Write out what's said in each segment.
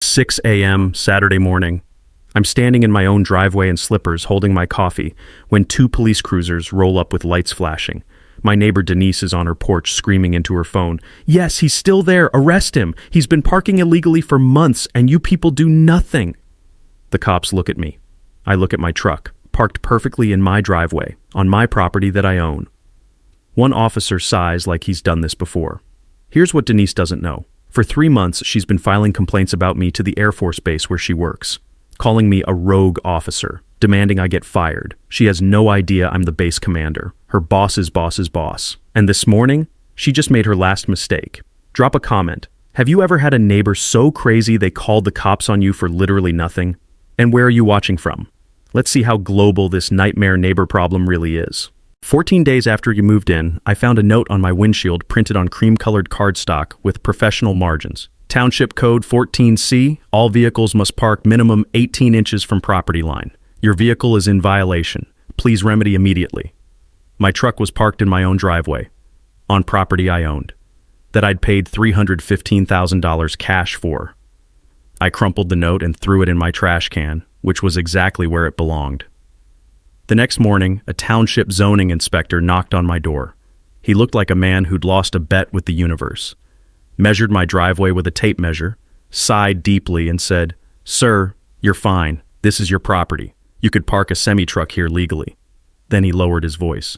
6 a.m. Saturday morning. I'm standing in my own driveway in slippers holding my coffee when two police cruisers roll up with lights flashing. My neighbor Denise is on her porch screaming into her phone. "Yes, he's still there. Arrest him. He's been parking illegally for months and you people do nothing." The cops look at me. I look at my truck, parked perfectly in my driveway, on my property that I own. One officer sighs like he's done this before. Here's what Denise doesn't know. For 3 months, she's been filing complaints about me to the Air Force Base where she works, calling me a rogue officer, demanding I get fired. She has no idea I'm the base commander, her boss's boss's boss. And this morning, she just made her last mistake. Drop a comment. Have you ever had a neighbor so crazy they called the cops on you for literally nothing? And where are you watching from? Let's see how global this nightmare neighbor problem really is. 14 days after you moved in, I found a note on my windshield printed on cream-colored cardstock with professional margins. Township Code 14C, all vehicles must park minimum 18 inches from property line. Your vehicle is in violation. Please remedy immediately. My truck was parked in my own driveway, on property I owned, that I'd paid $315,000 cash for. I crumpled the note and threw it in my trash can, which was exactly where it belonged. The next morning, a township zoning inspector knocked on my door. He looked like a man who'd lost a bet with the universe, measured my driveway with a tape measure, sighed deeply and said, "Sir, you're fine. This is your property. You could park a semi-truck here legally." Then he lowered his voice.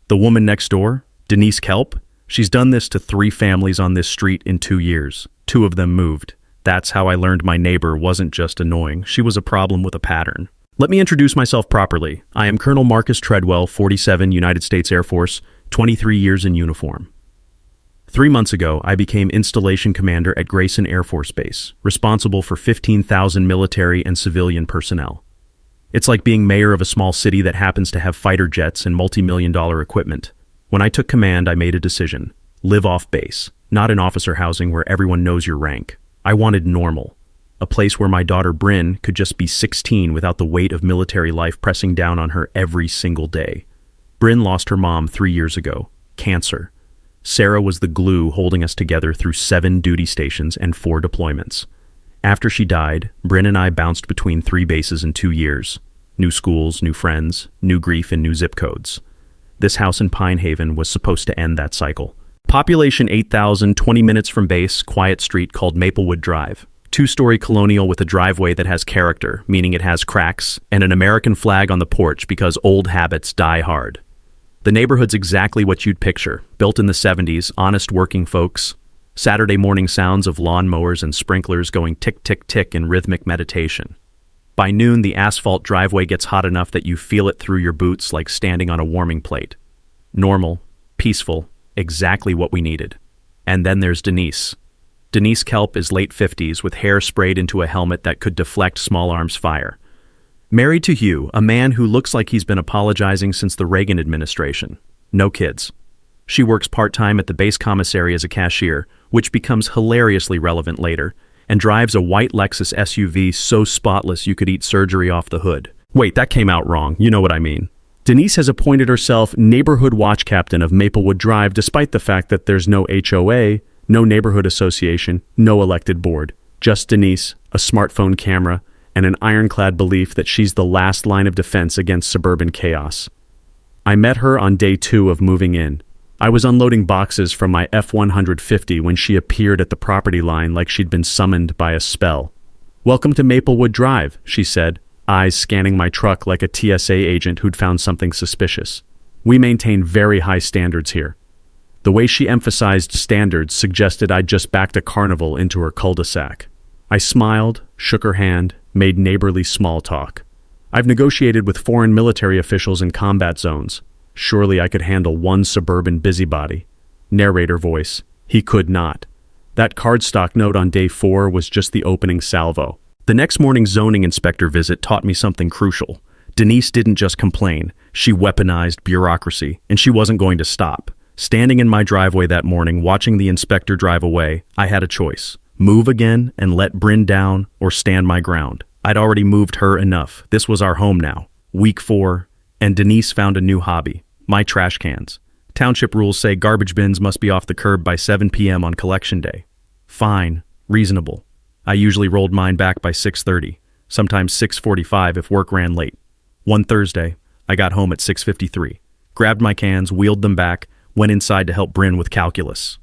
"The woman next door, Denise Kelp, she's done this to 3 families on this street in 2 years. 2 of them moved. That's how I learned my neighbor wasn't just annoying. She was a problem with a pattern." Let me introduce myself properly. I am Colonel Marcus Treadwell, 47, United States Air Force, 23 years in uniform. 3 months ago, I became Installation Commander at Grayson Air Force Base, responsible for 15,000 military and civilian personnel. It's like being mayor of a small city that happens to have fighter jets and multi-million-dollar equipment. When I took command, I made a decision. Live off base, not in officer housing where everyone knows your rank. I wanted normal. A place where my daughter Bryn could just be 16 without the weight of military life pressing down on her every single day. Bryn lost her mom 3 years ago, cancer. Sarah was the glue holding us together through 7 duty stations and 4 deployments. After she died, Bryn and I bounced between 3 bases in 2 years. New schools, new friends, new grief, and new zip codes. This house in Pine Haven was supposed to end that cycle. Population 8,000, 20 minutes from base, quiet street called Maplewood Drive. 2-story colonial with a driveway that has character, meaning it has cracks, and an American flag on the porch because old habits die hard. The neighborhood's exactly what you'd picture. Built in the 70s, honest working folks. Saturday morning sounds of lawnmowers and sprinklers going tick-tick-tick in rhythmic meditation. By noon, the asphalt driveway gets hot enough that you feel it through your boots like standing on a warming plate. Normal, peaceful, exactly what we needed. And then there's Denise. Denise Kelp is late 50s with hair sprayed into a helmet that could deflect small arms fire. Married to Hugh, a man who looks like he's been apologizing since the Reagan administration. No kids. She works part-time at the base commissary as a cashier, which becomes hilariously relevant later, and drives a white Lexus SUV so spotless you could eat surgery off the hood. Wait, that came out wrong. You know what I mean. Denise has appointed herself neighborhood watch captain of Maplewood Drive despite the fact that there's no HOA, no neighborhood association, no elected board. Just Denise, a smartphone camera, and an ironclad belief that she's the last line of defense against suburban chaos. I met her on day 2 of moving in. I was unloading boxes from my F-150 when she appeared at the property line like she'd been summoned by a spell. "Welcome to Maplewood Drive," she said, eyes scanning my truck like a TSA agent who'd found something suspicious. "We maintain very high standards here." The way she emphasized standards suggested I'd just backed a carnival into her cul-de-sac. I smiled, shook her hand, made neighborly small talk. I've negotiated with foreign military officials in combat zones. Surely I could handle one suburban busybody. Narrator voice. He could not. That cardstock note on day 4 was just the opening salvo. The next morning's zoning inspector visit taught me something crucial. Denise didn't just complain. She weaponized bureaucracy, and she wasn't going to stop. Standing in my driveway that morning, watching the inspector drive away, I had a choice. Move again and let Bryn down, or stand my ground. I'd already moved her enough. This was our home now. Week 4, and Denise found a new hobby. My trash cans. Township rules say garbage bins must be off the curb by 7 p.m. on collection day. Fine. Reasonable. I usually rolled mine back by 6:30, sometimes 6:45 if work ran late. One Thursday, I got home at 6:53, grabbed my cans, wheeled them back, went inside to help Bryn with calculus.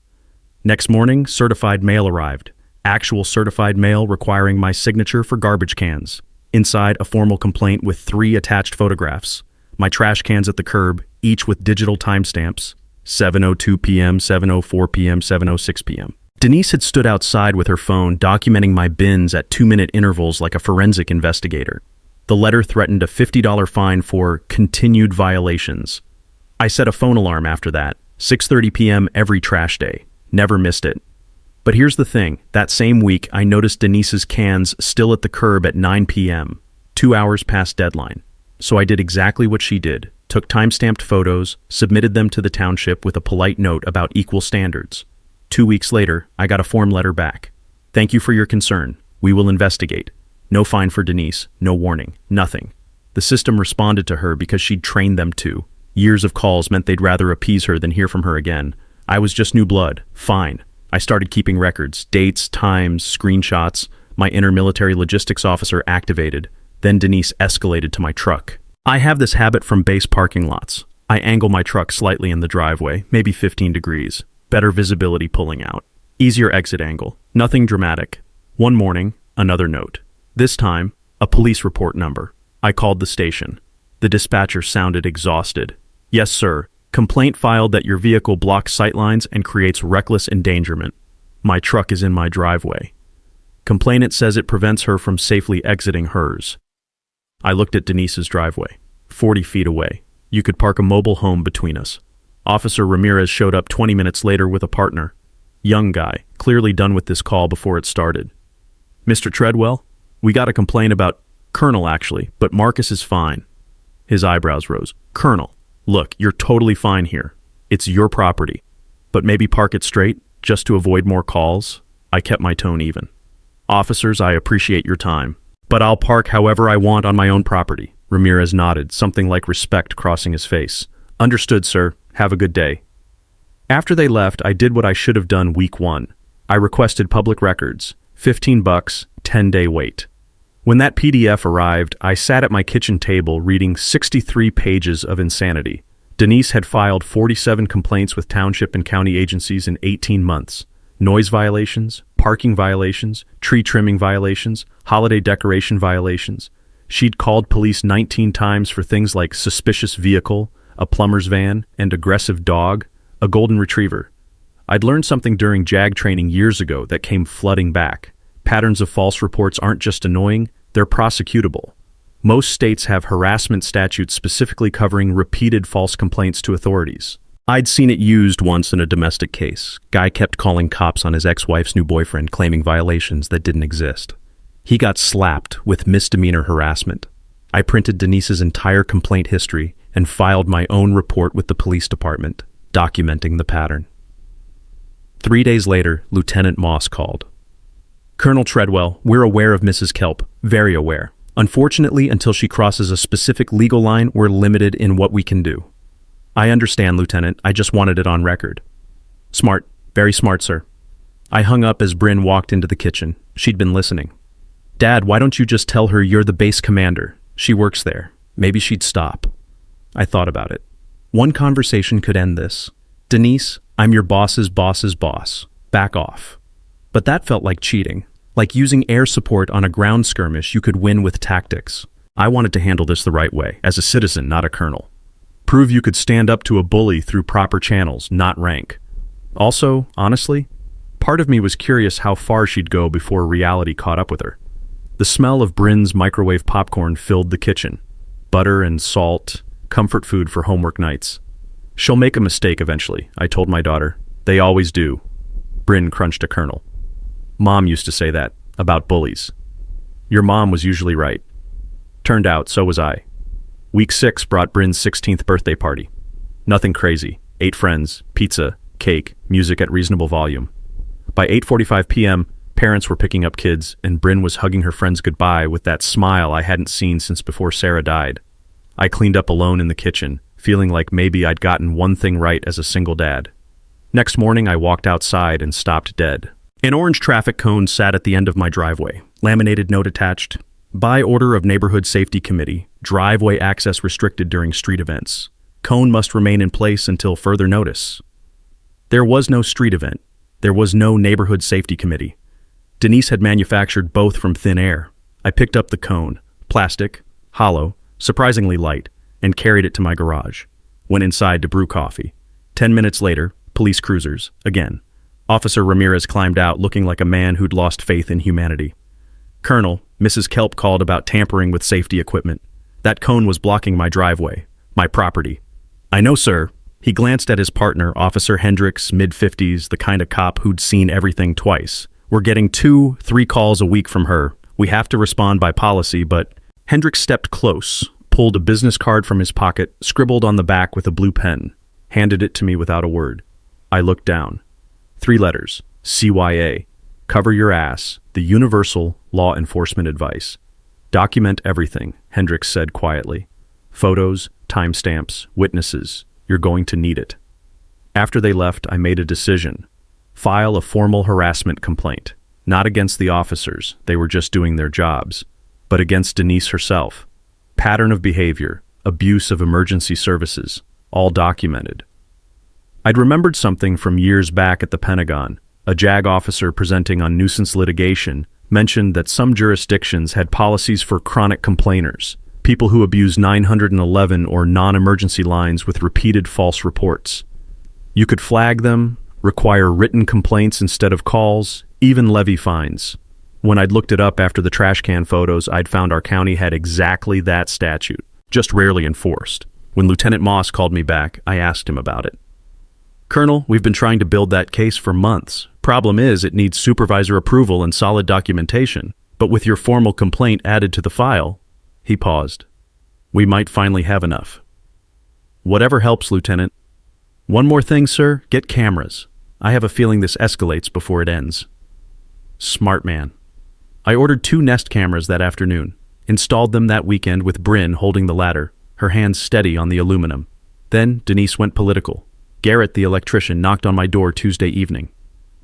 Next morning, certified mail arrived. Actual certified mail requiring my signature for garbage cans. Inside, a formal complaint with 3 attached photographs. My trash cans at the curb, each with digital timestamps. 7:02 p.m., 7:04 p.m., 7:06 p.m. Denise had stood outside with her phone, documenting my bins at 2-minute intervals like a forensic investigator. The letter threatened a $50 fine for continued violations. I set a phone alarm after that, 6:30 p.m. every trash day. Never missed it. But here's the thing, that same week I noticed Denise's cans still at the curb at 9 p.m., 2 hours past deadline. So I did exactly what she did, took time-stamped photos, submitted them to the township with a polite note about equal standards. 2 weeks later, I got a form letter back. Thank you for your concern. We will investigate. No fine for Denise, no warning, nothing. The system responded to her because she'd trained them to. Years of calls meant they'd rather appease her than hear from her again. I was just new blood. Fine. I started keeping records, dates, times, screenshots. My inner military logistics officer activated. Then Denise escalated to my truck. I have this habit from base parking lots. I angle my truck slightly in the driveway, maybe 15 degrees. Better visibility pulling out. Easier exit angle. Nothing dramatic. One morning, another note. This time, a police report number. I called the station. The dispatcher sounded exhausted. Yes, sir. Complaint filed that your vehicle blocks sightlines and creates reckless endangerment. My truck is in my driveway. Complainant says it prevents her from safely exiting hers. I looked at Denise's driveway. 40 feet away. You could park a mobile home between us. Officer Ramirez showed up 20 minutes later with a partner. Young guy, clearly done with this call before it started. Mr. Treadwell, we got a complaint about Colonel, actually, but Marcus is fine. His eyebrows rose. Colonel, look, you're totally fine here. It's your property. But maybe park it straight, just to avoid more calls. I kept my tone even. Officers, I appreciate your time. But I'll park however I want on my own property. Ramirez nodded, something like respect crossing his face. Understood, sir. Have a good day. After they left, I did what I should have done week 1. I requested public records. $15, 10-day wait. When that PDF arrived, I sat at my kitchen table reading 63 pages of insanity. Denise had filed 47 complaints with township and county agencies in 18 months. Noise violations, parking violations, tree trimming violations, holiday decoration violations. She'd called police 19 times for things like suspicious vehicle, a plumber's van, and aggressive dog, a golden retriever. I'd learned something during JAG training years ago that came flooding back. Patterns of false reports aren't just annoying, they're prosecutable. Most states have harassment statutes specifically covering repeated false complaints to authorities. I'd seen it used once in a domestic case. Guy kept calling cops on his ex-wife's new boyfriend, claiming violations that didn't exist. He got slapped with misdemeanor harassment. I printed Denise's entire complaint history and filed my own report with the police department, documenting the pattern. 3 days later, Lieutenant Moss called. Colonel Treadwell, we're aware of Mrs. Kelp, very aware. Unfortunately, until she crosses a specific legal line, we're limited in what we can do. I understand, Lieutenant. I just wanted it on record. Smart. Very smart, sir. I hung up as Bryn walked into the kitchen. She'd been listening. Dad, why don't you just tell her you're the base commander? She works there. Maybe she'd stop. I thought about it. One conversation could end this. Denise, I'm your boss's boss's boss. Back off. But that felt like cheating. Like using air support on a ground skirmish you could win with tactics. I wanted to handle this the right way, as a citizen, not a colonel. Prove you could stand up to a bully through proper channels, not rank. Also, honestly, part of me was curious how far she'd go before reality caught up with her. The smell of Bryn's microwave popcorn filled the kitchen. Butter and salt, comfort food for homework nights. She'll make a mistake eventually, I told my daughter. They always do. Bryn crunched a kernel. Mom used to say that, about bullies. Your mom was usually right. Turned out, so was I. Week 6 brought Bryn's 16th birthday party. Nothing crazy. 8 friends, pizza, cake, music at reasonable volume. By 8:45 p.m., parents were picking up kids, and Bryn was hugging her friends goodbye with that smile I hadn't seen since before Sarah died. I cleaned up alone in the kitchen, feeling like maybe I'd gotten one thing right as a single dad. Next morning, I walked outside and stopped dead. An orange traffic cone sat at the end of my driveway. Laminated note attached. By order of Neighborhood Safety Committee, driveway access restricted during street events. Cone must remain in place until further notice. There was no street event. There was no Neighborhood Safety Committee. Denise had manufactured both from thin air. I picked up the cone, plastic, hollow, surprisingly light, and carried it to my garage. Went inside to brew coffee. 10 minutes later, police cruisers, again. Officer Ramirez climbed out looking like a man who'd lost faith in humanity. Colonel, Mrs. Kelp called about tampering with safety equipment. That cone was blocking my driveway, my property. I know, sir. He glanced at his partner, Officer Hendricks, mid-50s, the kind of cop who'd seen everything twice. We're getting 2-3 calls a week from her. We have to respond by policy, but... Hendricks stepped close, pulled a business card from his pocket, scribbled on the back with a blue pen, handed it to me without a word. I looked down. 3 letters, CYA. Cover your ass, the universal law enforcement advice. Document everything, Hendricks said quietly. Photos, timestamps, witnesses. You're going to need it. After they left, I made a decision. File a formal harassment complaint. Not against the officers, they were just doing their jobs, but against Denise herself. Pattern of behavior, abuse of emergency services, all documented. I'd remembered something from years back at the Pentagon. A JAG officer presenting on nuisance litigation mentioned that some jurisdictions had policies for chronic complainers, people who abuse 911 or non-emergency lines with repeated false reports. You could flag them, require written complaints instead of calls, even levy fines. When I'd looked it up after the trash can photos, I'd found our county had exactly that statute, just rarely enforced. When Lieutenant Moss called me back, I asked him about it. Colonel, we've been trying to build that case for months. Problem is, it needs supervisor approval and solid documentation. But with your formal complaint added to the file, he paused. We might finally have enough. Whatever helps, Lieutenant. One more thing, sir, get cameras. I have a feeling this escalates before it ends. Smart man. I ordered 2 Nest cameras that afternoon, installed them that weekend with Bryn holding the ladder, her hands steady on the aluminum. Then Denise went political. Garrett, the electrician, knocked on my door Tuesday evening.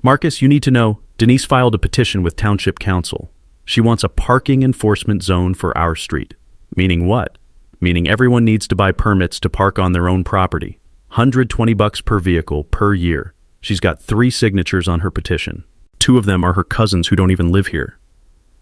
Marcus, you need to know, Denise filed a petition with Township Council. She wants a parking enforcement zone for our street. Meaning what? Meaning everyone needs to buy permits to park on their own property. $120 per vehicle per year. She's got 3 signatures on her petition. 2 of them are her cousins who don't even live here.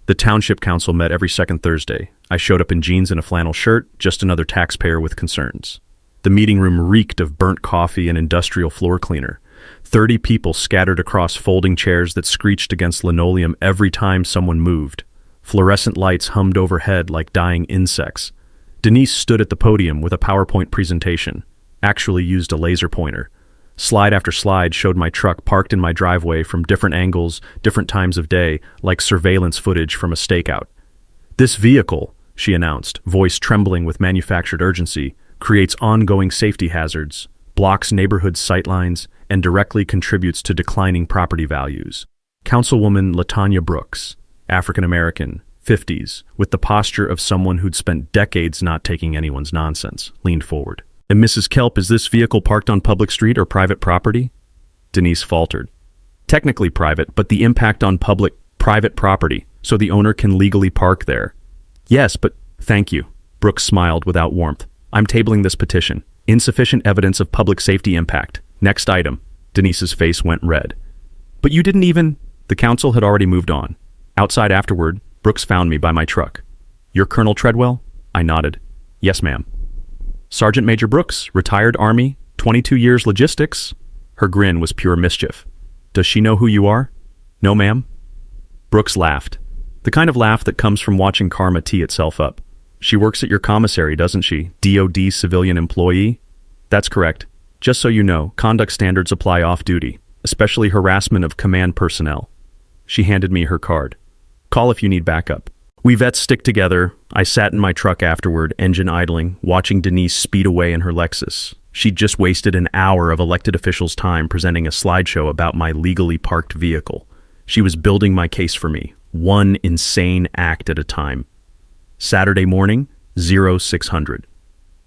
The Township Council met every second Thursday. I showed up in jeans and a flannel shirt, just another taxpayer with concerns. The meeting room reeked of burnt coffee and industrial floor cleaner. 30 people scattered across folding chairs that screeched against linoleum every time someone moved. Fluorescent lights hummed overhead like dying insects. Denise stood at the podium with a PowerPoint presentation, actually used a laser pointer. Slide after slide showed my truck parked in my driveway from different angles, different times of day, like surveillance footage from a stakeout. This vehicle, she announced, voice trembling with manufactured urgency, creates ongoing safety hazards, blocks neighborhood sightlines, and directly contributes to declining property values. Councilwoman LaTanya Brooks, African-American, 50s, with the posture of someone who'd spent decades not taking anyone's nonsense, leaned forward. And Mrs. Kelp, is this vehicle parked on public street or private property? Denise faltered. Technically private, but the impact on private property, so the owner can legally park there. Yes, but thank you. Brooks smiled without warmth. I'm tabling this petition. Insufficient evidence of public safety impact. Next item. Denise's face went red. But you didn't even... The council had already moved on. Outside afterward, Brooks found me by my truck. You're Colonel Treadwell? I nodded. Yes, ma'am. Sergeant Major Brooks, retired Army, 22 years logistics. Her grin was pure mischief. Does she know who you are? No, ma'am. Brooks laughed. The kind of laugh that comes from watching karma tee itself up. She works at your commissary, doesn't she? DOD civilian employee? That's correct. Just so you know, conduct standards apply off-duty, especially harassment of command personnel. She handed me her card. Call if you need backup. We vets stick together. I sat in my truck afterward, engine idling, watching Denise speed away in her Lexus. She'd just wasted an hour of elected officials' time presenting a slideshow about my legally parked vehicle. She was building my case for me, one insane act at a time. Saturday morning, 0600.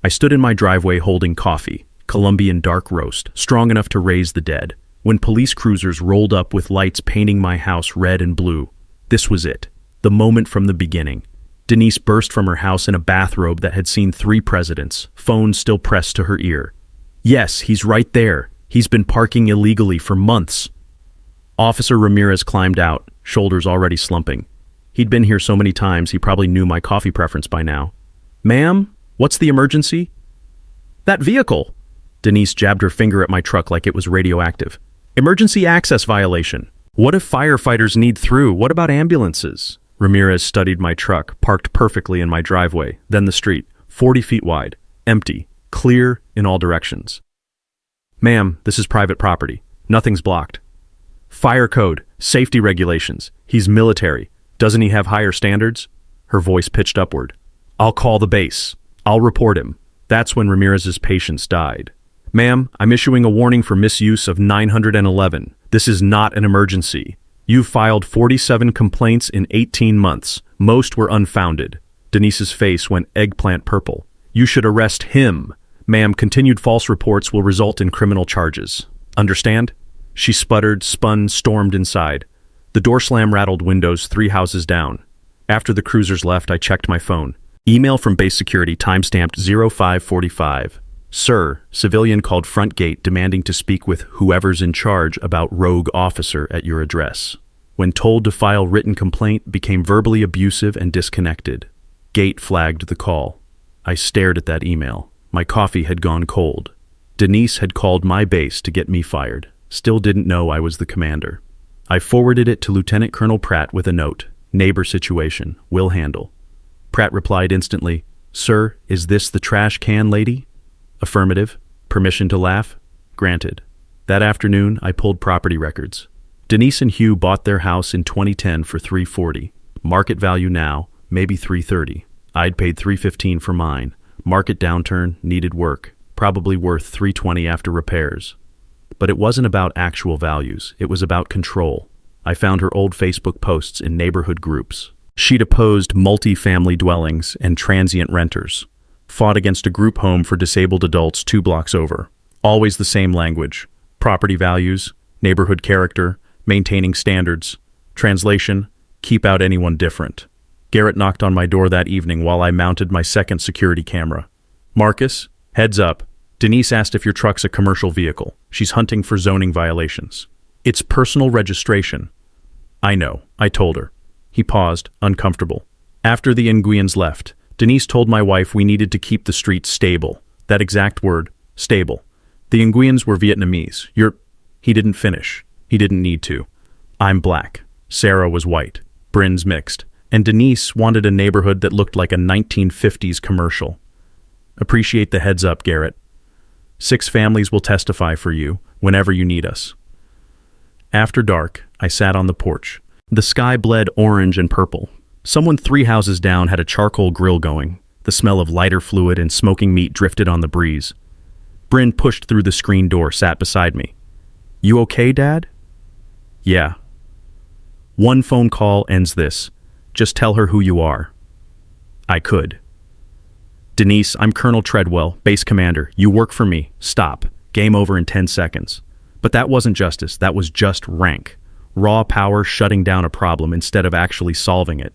I stood in my driveway holding coffee, Colombian dark roast, strong enough to raise the dead. When police cruisers rolled up with lights painting my house red and blue, this was it. The moment from the beginning. Denise burst from her house in a bathrobe that had seen 3 presidents, phone still pressed to her ear. Yes, he's right there. He's been parking illegally for months. Officer Ramirez climbed out, shoulders already slumping. He'd been here so many times he probably knew my coffee preference by now. Ma'am, what's the emergency? That vehicle. Denise jabbed her finger at my truck like it was radioactive. Emergency access violation. What if firefighters need through? What about ambulances? Ramirez studied my truck, parked perfectly in my driveway, then the street, 40 feet wide, empty, clear in all directions. Ma'am, this is private property. Nothing's blocked. Fire code, safety regulations. He's military. Doesn't he have higher standards? Her voice pitched upward. I'll call the base. I'll report him. That's when Ramirez's patience died. Ma'am, I'm issuing a warning for misuse of 911. This is not an emergency. You've filed 47 complaints in 18 months. Most were unfounded. Denise's face went eggplant purple. You should arrest him. Ma'am, continued false reports will result in criminal charges. Understand? She sputtered, spun, stormed inside. The door slam rattled windows 3 houses down. After the cruisers left, I checked my phone. Email from base security timestamped 0545. Sir, civilian called front gate demanding to speak with whoever's in charge about rogue officer at your address. When told to file written complaint, became verbally abusive and disconnected. Gate flagged the call. I stared at that email. My coffee had gone cold. Denise had called my base to get me fired. Still didn't know I was the commander. I forwarded it to Lieutenant Colonel Pratt with a note. Neighbor situation. Will handle. Pratt replied instantly, Sir, is this the trash can lady? Affirmative. Permission to laugh? Granted. That afternoon, I pulled property records. Denise and Hugh bought their house in 2010 for $340. Market value now, maybe $330. I'd paid $315 for mine. Market downturn, needed work. Probably worth $320 after repairs. But it wasn't about actual values. It was about control. I found her old Facebook posts in neighborhood groups. She'd opposed multi-family dwellings and transient renters. Fought against a group home for disabled adults 2 blocks over. Always the same language. Property values, neighborhood character, maintaining standards. Translation, keep out anyone different. Garrett knocked on my door that evening while I mounted my second security camera. Marcus, heads up. Denise asked if your truck's a commercial vehicle. She's hunting for zoning violations. It's personal registration. I know, I told her. He paused, uncomfortable. After the Nguyen's left, Denise told my wife we needed to keep the streets stable. That exact word, stable. The Nguyens were Vietnamese. He didn't finish. He didn't need to. I'm black. Sarah was white. Bryn's mixed. And Denise wanted a neighborhood that looked like a 1950s commercial. Appreciate the heads up, Garrett. 6 families will testify for you whenever you need us. After dark, I sat on the porch. The sky bled orange and purple. Someone 3 houses down had a charcoal grill going. The smell of lighter fluid and smoking meat drifted on the breeze. Bryn pushed through the screen door, sat beside me. You okay, Dad? Yeah. One phone call ends this. Just tell her who you are. I could. Denise, I'm Colonel Treadwell, base commander. You work for me. Stop. Game over in 10 seconds. But that wasn't justice. That was just rank. Raw power shutting down a problem instead of actually solving it.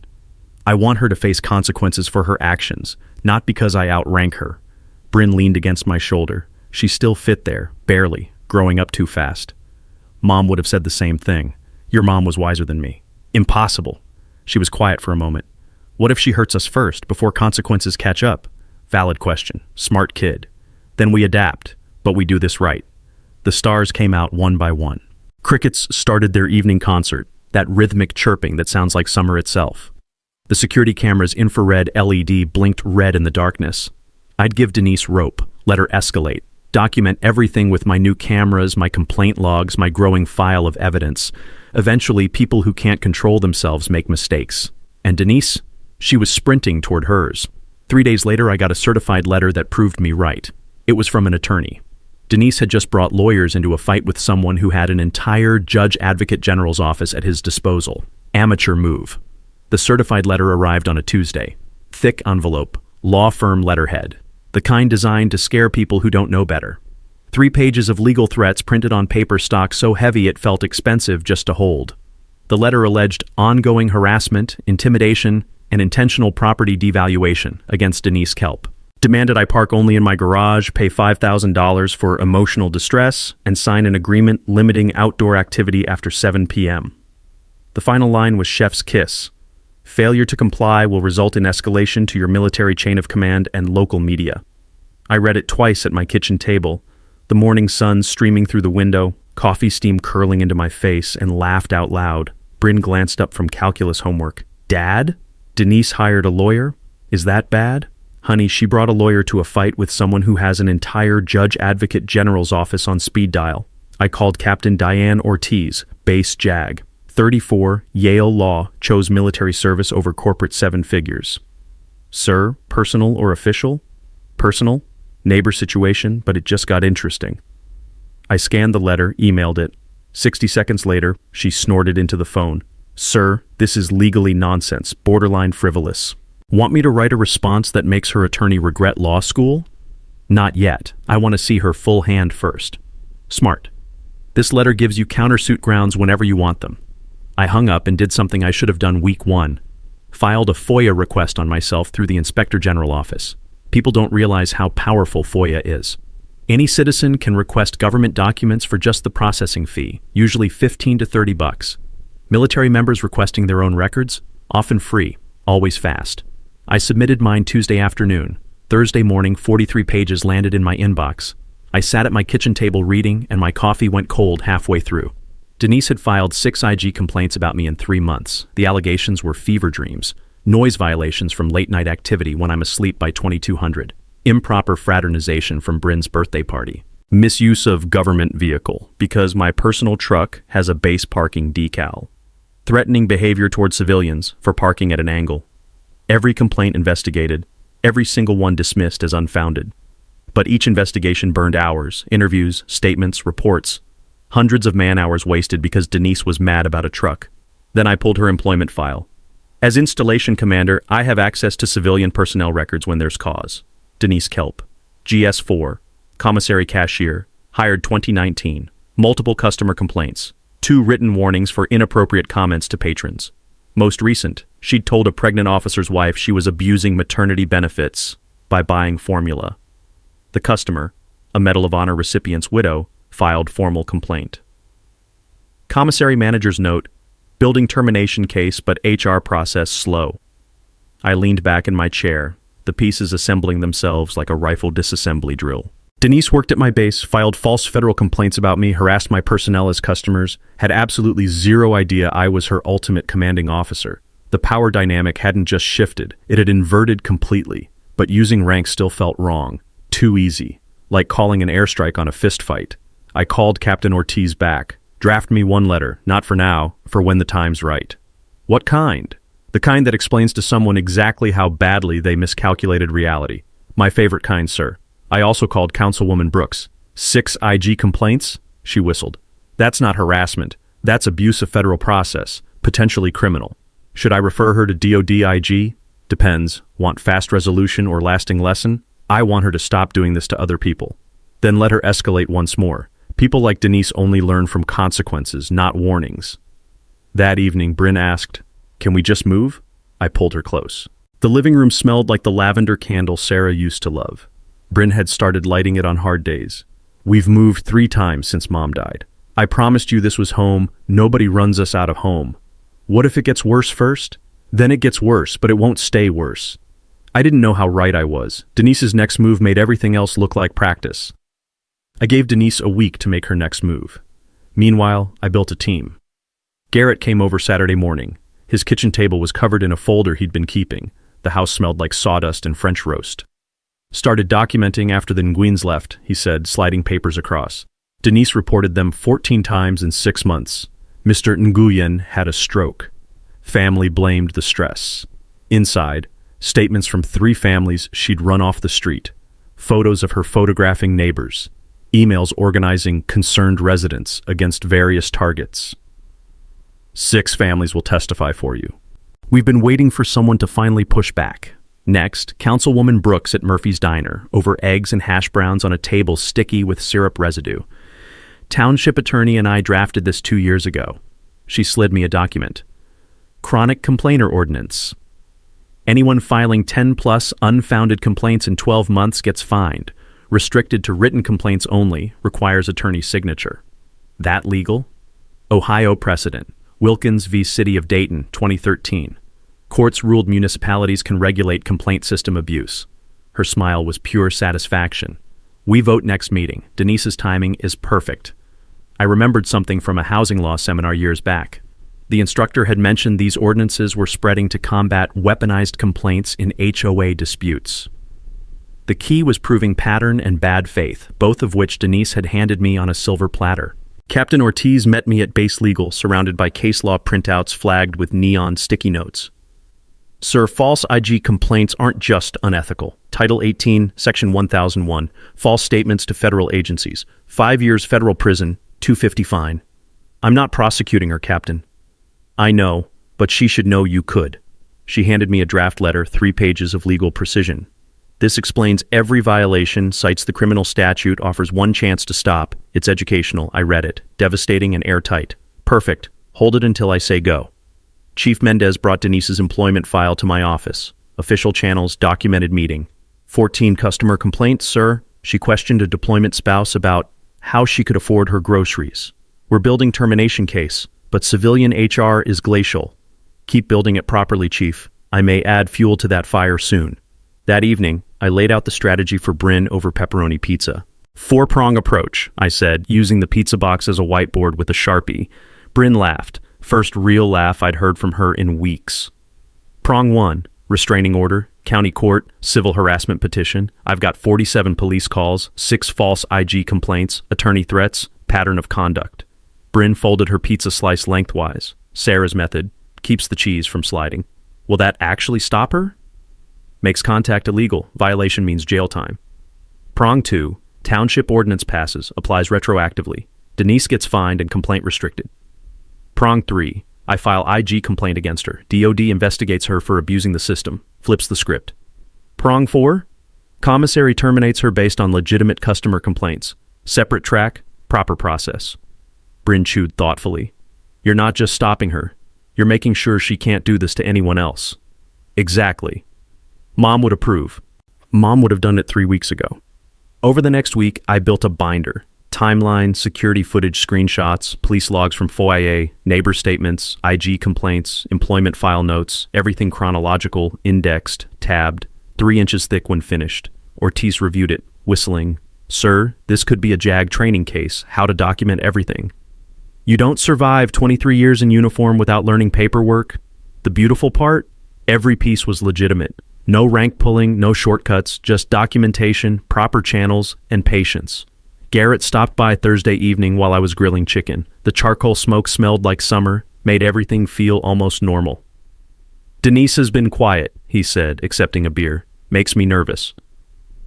I want her to face consequences for her actions, not because I outrank her. Bryn leaned against my shoulder. She still fit there, barely, growing up too fast. Mom would have said the same thing. Your mom was wiser than me. Impossible. She was quiet for a moment. What if she hurts us first, before consequences catch up? Valid question. Smart kid. Then we adapt, but we do this right. The stars came out one by one. Crickets started their evening concert, that rhythmic chirping that sounds like summer itself. The security camera's infrared LED blinked red in the darkness. I'd give Denise rope, let her escalate, document everything with my new cameras, my complaint logs, my growing file of evidence. Eventually, people who can't control themselves make mistakes. And Denise? She was sprinting toward hers. 3 days later, I got a certified letter that proved me right. It was from an attorney. Denise had just brought lawyers into a fight with someone who had an entire Judge Advocate General's office at his disposal. Amateur move. The certified letter arrived on a Tuesday. Thick envelope, law firm letterhead. The kind designed to scare people who don't know better. 3 pages of legal threats printed on paper stock so heavy it felt expensive just to hold. The letter alleged ongoing harassment, intimidation, and intentional property devaluation against Denise Kelp. Demanded I park only in my garage, pay $5,000 for emotional distress, and sign an agreement limiting outdoor activity after 7 p.m. The final line was chef's kiss. Failure to comply will result in escalation to your military chain of command and local media. I read it twice at my kitchen table, the morning sun streaming through the window, coffee steam curling into my face, and laughed out loud. Bryn glanced up from calculus homework. Dad? Denise hired a lawyer? Is that bad? Honey, she brought a lawyer to a fight with someone who has an entire Judge Advocate General's office on speed dial. I called Captain Diane Ortiz, base JAG. 34, Yale Law, chose military service over corporate 7 figures. Sir, personal or official? Personal. Neighbor situation, but it just got interesting. I scanned the letter, emailed it. 60 seconds later, she snorted into the phone. Sir, this is legally nonsense, borderline frivolous. Want me to write a response that makes her attorney regret law school? Not yet. I want to see her full hand first. Smart. This letter gives you countersuit grounds whenever you want them. I hung up and did something I should have done week 1. Filed a FOIA request on myself through the Inspector General office. People don't realize how powerful FOIA is. Any citizen can request government documents for just the processing fee, usually $15 to $30. Military members requesting their own records, often free, always fast. I submitted mine Tuesday afternoon. Thursday morning, 43 pages landed in my inbox. I sat at my kitchen table reading, and my coffee went cold halfway through. Denise had filed 6 IG complaints about me in 3 months. The allegations were fever dreams, noise violations from late-night activity when I'm asleep by 2200, improper fraternization from Bryn's birthday party, misuse of government vehicle because my personal truck has a base parking decal, threatening behavior toward civilians for parking at an angle. Every complaint investigated, every single one dismissed as unfounded. But each investigation burned hours, interviews, statements, reports. Hundreds of man-hours wasted because Denise was mad about a truck. Then I pulled her employment file. As installation commander, I have access to civilian personnel records when there's cause. Denise Kelp, GS4, commissary cashier, hired 2019, multiple customer complaints, 2 written warnings for inappropriate comments to patrons. Most recent, she'd told a pregnant officer's wife she was abusing maternity benefits by buying formula. The customer, a Medal of Honor recipient's widow, filed formal complaint. Commissary manager's note, building termination case but HR process slow. I leaned back in my chair, the pieces assembling themselves like a rifle disassembly drill. Denise worked at my base, filed false federal complaints about me, harassed my personnel as customers, had absolutely zero idea I was her ultimate commanding officer. The power dynamic hadn't just shifted, it had inverted completely. But using rank still felt wrong. Too easy. Like calling an airstrike on a fist fight. I called Captain Ortiz back. Draft me 1 letter, not for now, for when the time's right. What kind? The kind that explains to someone exactly how badly they miscalculated reality. My favorite kind, sir. I also called Councilwoman Brooks. 6 IG complaints? She whistled. That's not harassment. That's abuse of federal process, potentially criminal. Should I refer her to DOD IG? Depends. Want fast resolution or lasting lesson? I want her to stop doing this to other people. Then let her escalate once more. People like Denise only learn from consequences, not warnings. That evening, Bryn asked, "Can we just move?" I pulled her close. The living room smelled like the lavender candle Sarah used to love. Bryn had started lighting it on hard days. We've moved 3 times since Mom died. I promised you this was home. Nobody runs us out of home. What if it gets worse first? Then it gets worse, but it won't stay worse. I didn't know how right I was. Denise's next move made everything else look like practice. I gave Denise a week to make her next move. Meanwhile, I built a team. Garrett came over Saturday morning. His kitchen table was covered in a folder he'd been keeping. The house smelled like sawdust and French roast. Started documenting after the Nguyen's left, he said, sliding papers across. Denise reported them 14 times in 6 months. Mr. Nguyen had a stroke. Family blamed the stress. Inside, statements from 3 families she'd run off the street. Photos of her photographing neighbors. Emails organizing concerned residents against various targets. 6 families will testify for you. We've been waiting for someone to finally push back. Next, Councilwoman Brooks at Murphy's Diner, over eggs and hash browns on a table sticky with syrup residue. Township attorney and I drafted this 2 years ago. She slid me a document. Chronic complainer ordinance. Anyone filing 10-plus unfounded complaints in 12 months gets fined. Restricted to written complaints only, requires attorney's signature. That legal? Ohio precedent. Wilkins v. City of Dayton, 2013. Courts ruled municipalities can regulate complaint system abuse. Her smile was pure satisfaction. We vote next meeting. Denise's timing is perfect. I remembered something from a housing law seminar years back. The instructor had mentioned these ordinances were spreading to combat weaponized complaints in HOA disputes. The key was proving pattern and bad faith, both of which Denise had handed me on a silver platter. Captain Ortiz met me at Base Legal, surrounded by case law printouts flagged with neon sticky notes. Sir, false IG complaints aren't just unethical. Title 18, Section 1001, false statements to federal agencies. 5 years federal prison, $250 fine. I'm not prosecuting her, Captain. I know, but she should know you could. She handed me a draft letter, 3 pages of legal precision. This explains every violation, cites the criminal statute, offers one chance to stop. It's educational. I read it. Devastating and airtight. Perfect. Hold it until I say go. Chief Mendez brought Denise's employment file to my office. Official channels, documented meeting. 14 customer complaints, sir. She questioned a deployment spouse about how she could afford her groceries. We're building termination case, but civilian HR is glacial. Keep building it properly, Chief. I may add fuel to that fire soon. That evening, I laid out the strategy for Bryn over pepperoni pizza. 4-prong approach, I said, using the pizza box as a whiteboard with a Sharpie. Bryn laughed. First real laugh I'd heard from her in weeks. Prong 1, restraining order, county court, civil harassment petition. I've got 47 police calls, 6 false IG complaints, attorney threats, pattern of conduct. Bryn folded her pizza slice lengthwise. Sarah's method, keeps the cheese from sliding. Will that actually stop her? Makes contact illegal. Violation means jail time. Prong 2, township ordinance passes, applies retroactively. Denise gets fined and complaint restricted. Prong 3, I file IG complaint against her. DOD investigates her for abusing the system. Flips the script. Prong 4, commissary terminates her based on legitimate customer complaints. Separate track, proper process. Bryn chewed thoughtfully. You're not just stopping her. You're making sure she can't do this to anyone else. Exactly. Mom would approve. Mom would have done it 3 weeks ago. Over the next week, I built a binder. Timeline, security footage screenshots, police logs from FOIA, neighbor statements, IG complaints, employment file notes, everything chronological, indexed, tabbed, 3 inches thick when finished. Ortiz reviewed it, whistling. Sir, this could be a JAG training case, how to document everything. You don't survive 23 years in uniform without learning paperwork. The beautiful part? Every piece was legitimate. No rank pulling, no shortcuts, just documentation, proper channels, and patience. Garrett stopped by Thursday evening while I was grilling chicken. The charcoal smoke smelled like summer, made everything feel almost normal. Denise has been quiet, he said, accepting a beer. Makes me nervous.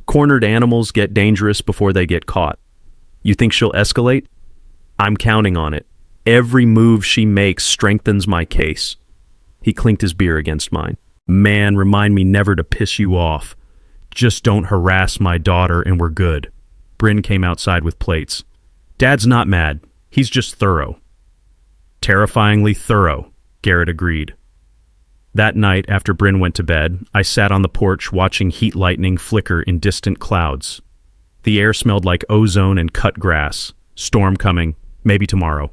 Cornered animals get dangerous before they get caught. You think she'll escalate? I'm counting on it. Every move she makes strengthens my case. He clinked his beer against mine. Man, remind me never to piss you off. Just don't harass my daughter and we're good. Bryn came outside with plates. Dad's not mad. He's just thorough. Terrifyingly thorough, Garrett agreed. That night, after Bryn went to bed, I sat on the porch watching heat lightning flicker in distant clouds. The air smelled like ozone and cut grass. Storm coming, maybe tomorrow.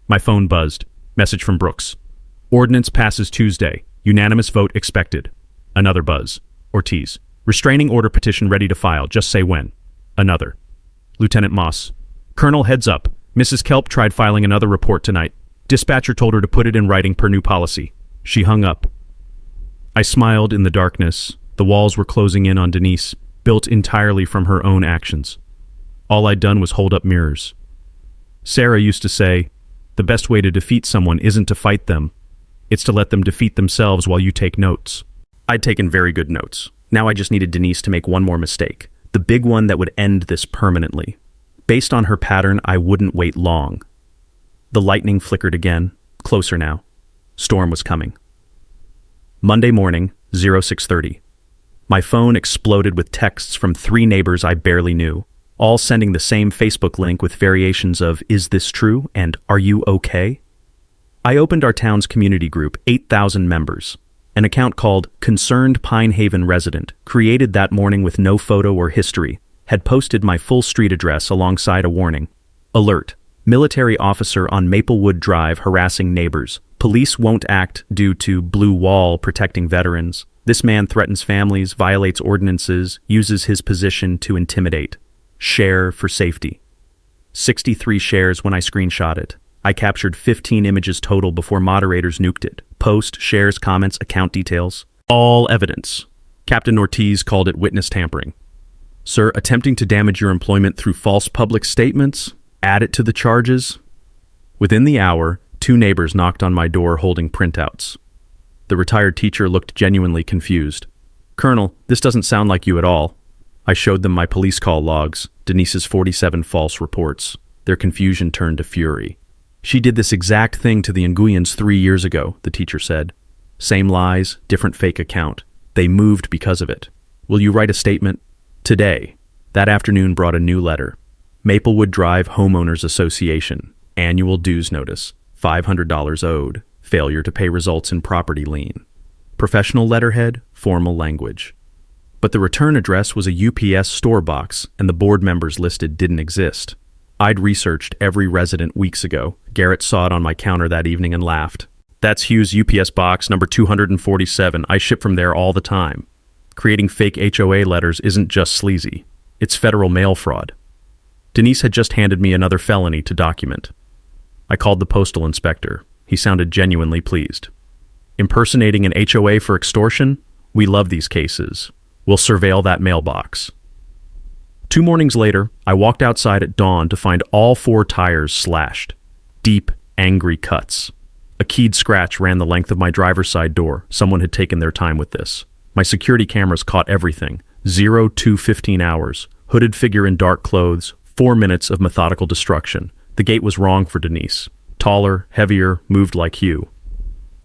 My phone buzzed. Message from Brooks. Ordinance passes Tuesday. Unanimous vote expected. Another buzz. Ortiz. Restraining order petition ready to file. Just say when. Another. Lieutenant Moss. Colonel, heads up. Mrs. Kelp tried filing another report tonight. Dispatcher told her to put it in writing per new policy. She hung up. I smiled in the darkness. The walls were closing in on Denise, built entirely from her own actions. All I'd done was hold up mirrors. Sarah used to say, the best way to defeat someone isn't to fight them. It's to let them defeat themselves while you take notes. I'd taken very good notes. Now I just needed Denise to make one more mistake. The big one that would end this permanently. Based on her pattern, I wouldn't wait long. The lightning flickered again, closer now. Storm was coming. Monday morning, 0630. My phone exploded with texts from 3 neighbors I barely knew, all sending the same Facebook link with variations of "Is this true?" and "Are you okay?" I opened our town's community group, 8,000 members. An account called Concerned Pine Haven Resident, created that morning with no photo or history, had posted my full street address alongside a warning. Alert: military officer on Maplewood Drive harassing neighbors. Police won't act due to blue wall protecting veterans. This man threatens families, violates ordinances, uses his position to intimidate. Share for safety. 63 shares when I screenshot it. I captured 15 images total before moderators nuked it. Post, shares, comments, account details. All evidence. Captain Ortiz called it witness tampering. Sir, attempting to damage your employment through false public statements? Add it to the charges? Within the hour, 2 neighbors knocked on my door holding printouts. The retired teacher looked genuinely confused. "Colonel, this doesn't sound like you at all." I showed them my police call logs, Denise's 47 false reports. Their confusion turned to fury. "She did this exact thing to the Nguyens 3 years ago," the teacher said. "Same lies, different fake account. They moved because of it. Will you write a statement?" Today. That afternoon brought a new letter. Maplewood Drive Homeowners Association. Annual dues notice. $500 owed. Failure to pay results in property lien. Professional letterhead, formal language. But the return address was a UPS store box, and the board members listed didn't exist. I'd researched every resident weeks ago. Garrett saw it on my counter that evening and laughed. "That's Hugh's UPS box, number 247. I ship from there all the time." Creating fake HOA letters isn't just sleazy. It's federal mail fraud. Denise had just handed me another felony to document. I called the postal inspector. He sounded genuinely pleased. "Impersonating an HOA for extortion? We love these cases. We'll surveil that mailbox." 2 mornings later, I walked outside at dawn to find all 4 tires slashed. Deep, angry cuts. A keyed scratch ran the length of my driver's side door. Someone had taken their time with this. My security cameras caught everything. 0 to 15 hours. Hooded figure in dark clothes. 4 minutes of methodical destruction. The gait was wrong for Denise. Taller, heavier, moved like Hugh.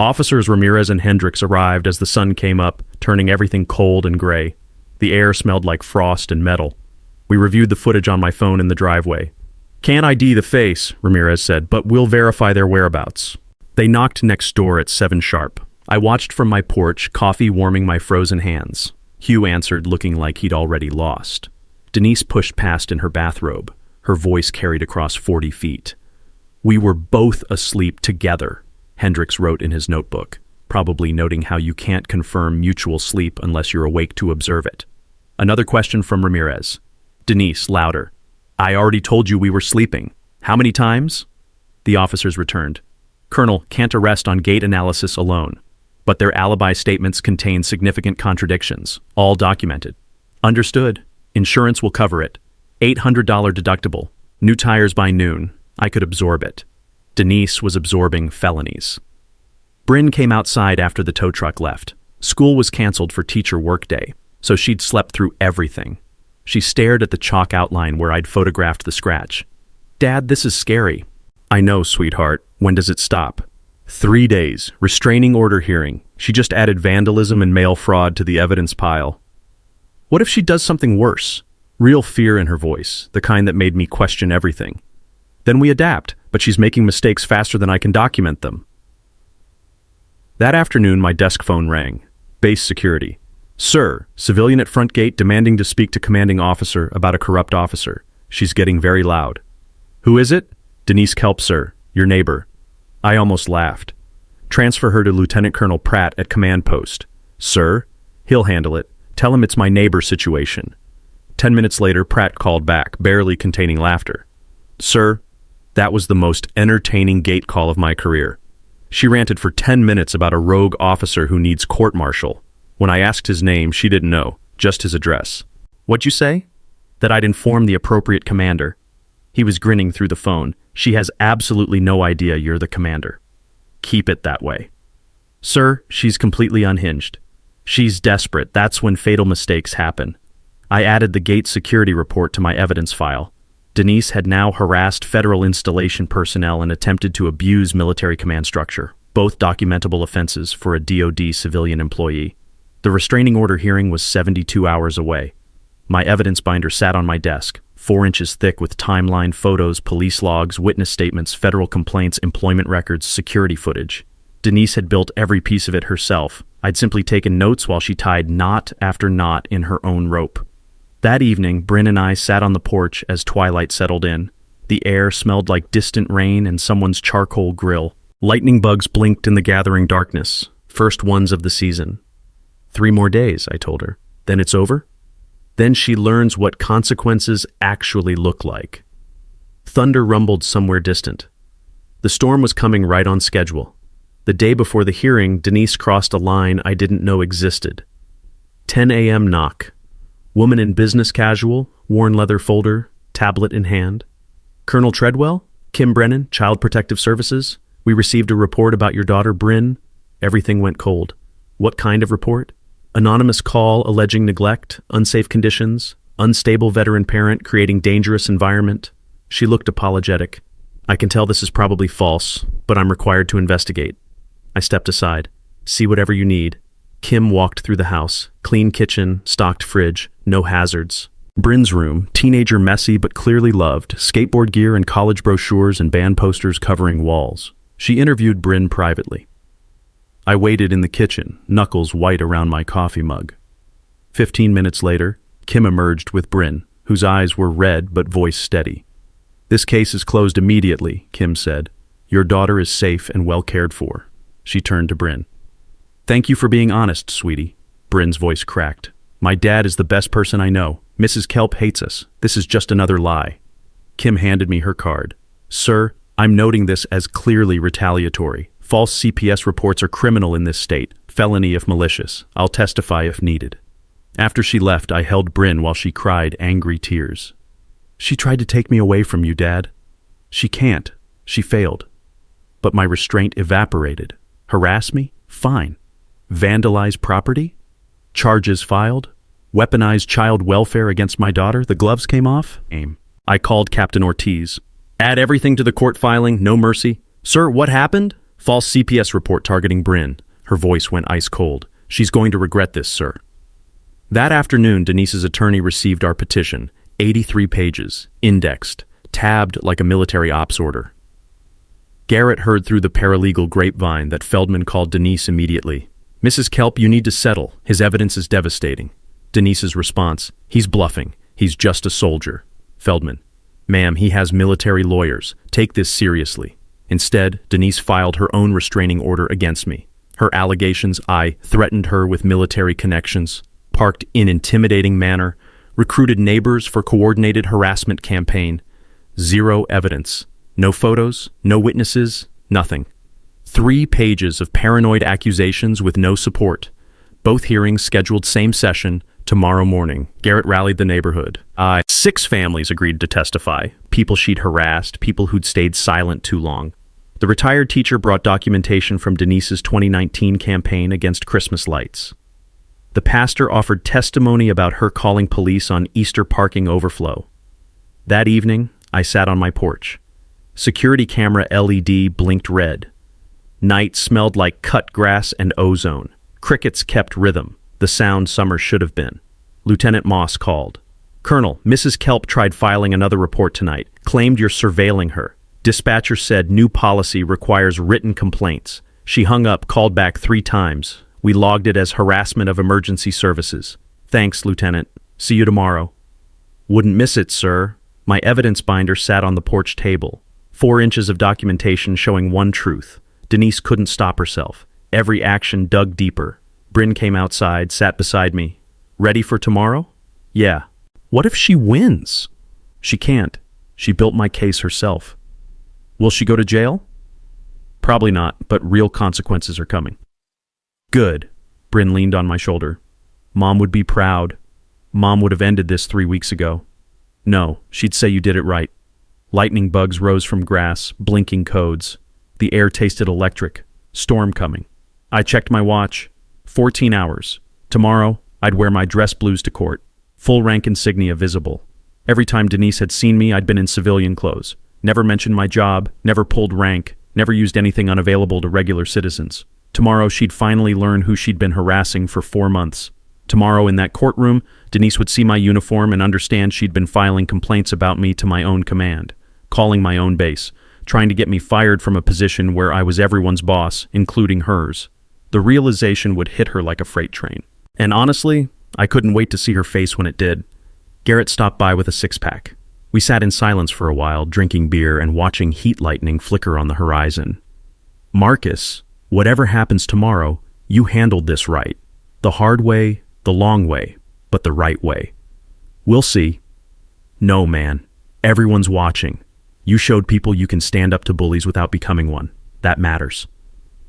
Officers Ramirez and Hendricks arrived as the sun came up, turning everything cold and gray. The air smelled like frost and metal. We reviewed the footage on my phone in the driveway. "Can't ID the face," Ramirez said, "but we'll verify their whereabouts." They knocked next door at 7 sharp. I watched from my porch, coffee warming my frozen hands. Hugh answered, looking like he'd already lost. Denise pushed past in her bathrobe. Her voice carried across 40 feet. "We were both asleep together," Hendricks wrote in his notebook, probably noting how you can't confirm mutual sleep unless you're awake to observe it. Another question from Ramirez. Denise, louder. "I already told you we were sleeping. How many times?" The officers returned. "Colonel, can't arrest on gait analysis alone. But their alibi statements contain significant contradictions, all documented." "Understood. Insurance will cover it. $800 deductible. New tires by noon. I could absorb it." Denise was absorbing felonies. Bryn came outside after the tow truck left. School was canceled for teacher workday, so she'd slept through everything. She stared at the chalk outline where I'd photographed the scratch. "Dad, this is scary." "I know, sweetheart. When does it stop?" 3 days. Restraining order hearing. She just added vandalism and mail fraud to the evidence pile. What if she does something worse? Real fear in her voice, the kind that made me question everything. Then we adapt, but she's making mistakes faster than I can document them. That afternoon, my desk phone rang. Base security. "Sir, civilian at front gate demanding to speak to commanding officer about a corrupt officer. She's getting very loud." "Who is it?" "Denise Kelp, sir. Your neighbor." I almost laughed. "Transfer her to Lieutenant Colonel Pratt at command post." "Sir?" "He'll handle it. Tell him it's my neighbor situation." 10 minutes later, Pratt called back, barely containing laughter. "Sir, that was the most entertaining gate call of my career." She ranted for 10 minutes about a rogue officer who needs court-martial. When I asked his name, she didn't know, just his address. "What'd you say?" "That I'd inform the appropriate commander." He was grinning through the phone. "She has absolutely no idea you're the commander." "Keep it that way." "Sir, she's completely unhinged. She's desperate. That's when fatal mistakes happen." I added the gate security report to my evidence file. Denise had now harassed federal installation personnel and attempted to abuse military command structure, both documentable offenses for a DoD civilian employee. The restraining order hearing was 72 hours away. My evidence binder sat on my desk, 4 inches thick with timeline, photos, police logs, witness statements, federal complaints, employment records, security footage. Denise had built every piece of it herself. I'd simply taken notes while she tied knot after knot in her own rope. That evening, Bryn and I sat on the porch as twilight settled in. The air smelled like distant rain and someone's charcoal grill. Lightning bugs blinked in the gathering darkness, first ones of the season. 3 more days, I told her. Then it's over? Then she learns what consequences actually look like. Thunder rumbled somewhere distant. The storm was coming right on schedule. The day before the hearing, Denise crossed a line I didn't know existed. 10 a.m. knock. Woman in business casual, worn leather folder, tablet in hand. Colonel Treadwell? Kim Brennan, Child Protective Services? We received a report about your daughter, Bryn. Everything went cold. What kind of report? Anonymous call alleging neglect, unsafe conditions, unstable veteran parent creating dangerous environment. She looked apologetic. I can tell this is probably false, but I'm required to investigate. I stepped aside. See whatever you need. Kim walked through the house. Clean kitchen, stocked fridge, no hazards. Bryn's room, teenager messy but clearly loved, skateboard gear and college brochures and band posters covering walls. She interviewed Bryn privately. I waited in the kitchen, knuckles white around my coffee mug. 15 minutes later, Kim emerged with Bryn, whose eyes were red but voice steady. This case is closed immediately, Kim said. Your daughter is safe and well cared for. She turned to Bryn. Thank you for being honest, sweetie. Bryn's voice cracked. My dad is the best person I know. Mrs. Kelp hates us. This is just another lie. Kim handed me her card. Sir, I'm noting this as clearly retaliatory. False CPS reports are criminal in this state. Felony if malicious. I'll testify if needed. After she left, I held Bryn while she cried angry tears. She tried to take me away from you, Dad. She can't. She failed. But my restraint evaporated. Harass me? Fine. Vandalize property? Charges filed? Weaponize child welfare against my daughter? The gloves came off? Aim. I called Captain Ortiz. Add everything to the court filing, no mercy. Sir, what happened? False CPS report targeting Bryn. Her voice went ice cold. She's going to regret this, sir. That afternoon, Denise's attorney received our petition. 83 pages, indexed, tabbed like a military ops order. Garrett heard through the paralegal grapevine that Feldman called Denise immediately. Mrs. Kelp, you need to settle. His evidence is devastating. Denise's response, he's bluffing. He's just a soldier. Feldman, ma'am, he has military lawyers. Take this seriously. Instead, Denise filed her own restraining order against me. Her allegations, I threatened her with military connections, parked in intimidating manner, recruited neighbors for coordinated harassment campaign. Zero evidence. No photos, no witnesses, nothing. 3 pages of paranoid accusations with no support. Both hearings scheduled same session, tomorrow morning. Garrett rallied the neighborhood. 6 families agreed to testify. People she'd harassed, people who'd stayed silent too long. The retired teacher brought documentation from Denise's 2019 campaign against Christmas lights. The pastor offered testimony about her calling police on Easter parking overflow. That evening, I sat on my porch. Security camera LED blinked red. Night smelled like cut grass and ozone. Crickets kept rhythm, the sound summer should have been. Lieutenant Moss called. Colonel, Mrs. Kelp tried filing another report tonight, claimed you're surveilling her. Dispatcher said new policy requires written complaints. She hung up, called back 3 times. We logged it as harassment of emergency services. Thanks, Lieutenant. See you tomorrow. Wouldn't miss it, sir. My evidence binder sat on the porch table. 4 inches of documentation showing one truth. Denise couldn't stop herself. Every action dug deeper. Bryn came outside, sat beside me. Ready for tomorrow? Yeah. What if she wins? She can't. She built my case herself. Will she go to jail? Probably not, but real consequences are coming. Good. Bryn leaned on my shoulder. Mom would be proud. Mom would have ended this 3 weeks ago. No, she'd say you did it right. Lightning bugs rose from grass, blinking codes. The air tasted electric. Storm coming. I checked my watch. 14 hours. Tomorrow, I'd wear my dress blues to court. Full rank insignia visible. Every time Denise had seen me, I'd been in civilian clothes. Never mentioned my job, never pulled rank, never used anything unavailable to regular citizens. Tomorrow she'd finally learn who she'd been harassing for 4 months. Tomorrow in that courtroom, Denise would see my uniform and understand she'd been filing complaints about me to my own command, calling my own base, trying to get me fired from a position where I was everyone's boss, including hers. The realization would hit her like a freight train. And honestly, I couldn't wait to see her face when it did. Garrett stopped by with a six-pack. We sat in silence for a while, drinking beer and watching heat lightning flicker on the horizon. Marcus, whatever happens tomorrow, you handled this right. The hard way, the long way, but the right way. We'll see. No, man. Everyone's watching. You showed people you can stand up to bullies without becoming one. That matters.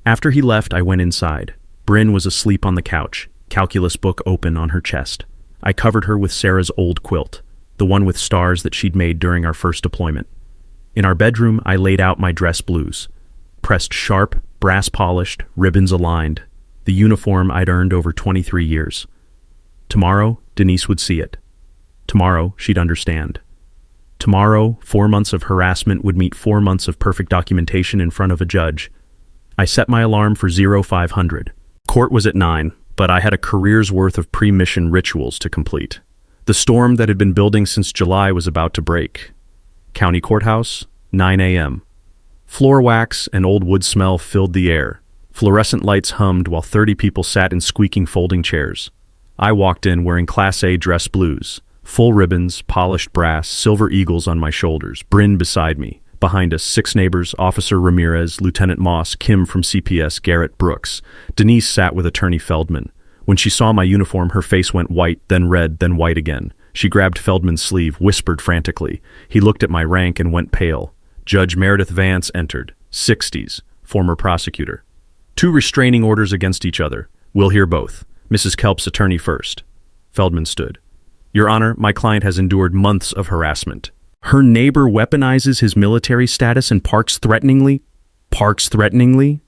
After he left, I went inside. Bryn was asleep on the couch, calculus book open on her chest. I covered her with Sarah's old quilt, the one with stars that she'd made during our first deployment. In our bedroom, I laid out my dress blues, pressed sharp, brass-polished, ribbons aligned, the uniform I'd earned over 23 years. Tomorrow, Denise would see it. Tomorrow, she'd understand. Tomorrow, 4 months of harassment would meet 4 months of perfect documentation in front of a judge. I set my alarm for 0500. Court was at 9, but I had a career's worth of pre-mission rituals to complete. The storm that had been building since July was about to break. County Courthouse, 9 a.m. Floor wax and old wood smell filled the air. Fluorescent lights hummed while 30 people sat in squeaking folding chairs. I walked in wearing Class A dress blues, full ribbons, polished brass, silver eagles on my shoulders, Bryn beside me. Behind us, 6 neighbors, Officer Ramirez, Lieutenant Moss, Kim from CPS, Garrett Brooks. Denise sat with Attorney Feldman. When she saw my uniform, her face went white, then red, then white again. She grabbed Feldman's sleeve, whispered frantically. He looked at my rank and went pale. Judge Meredith Vance entered, 60s, former prosecutor. 2 restraining orders against each other. We'll hear both. Mrs. Kelp's attorney first. Feldman stood. Your Honor, my client has endured months of harassment. Her neighbor weaponizes his military status and parks threateningly,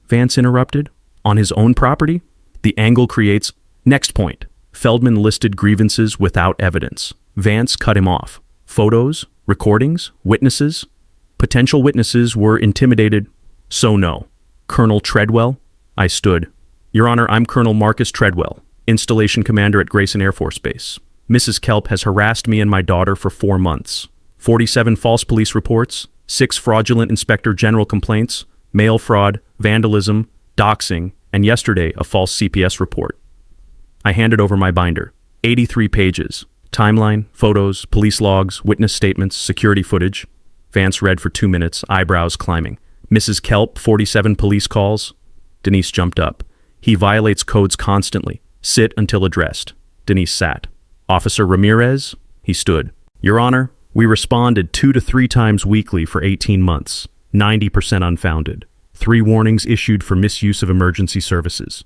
Vance interrupted, on his own property? The angle creates... Next point. Feldman listed grievances without evidence. Vance cut him off. Photos, recordings, witnesses. Potential witnesses were intimidated. So no. Colonel Treadwell? I stood. Your Honor, I'm Colonel Marcus Treadwell, installation commander at Grayson Air Force Base. Mrs. Kelp has harassed me and my daughter for 4 months. 47 false police reports, 6 fraudulent inspector general complaints, mail fraud, vandalism, doxing, and yesterday a false CPS report. I handed over my binder. 83 pages. Timeline, photos, police logs, witness statements, security footage. Vance read for 2 minutes, eyebrows climbing. Mrs. Kelp, 47 police calls. Denise jumped up. He violates codes constantly. Sit until addressed. Denise sat. Officer Ramirez? He stood. Your Honor, we responded 2 to 3 times weekly for 18 months. 90% unfounded. 3 warnings issued for misuse of emergency services.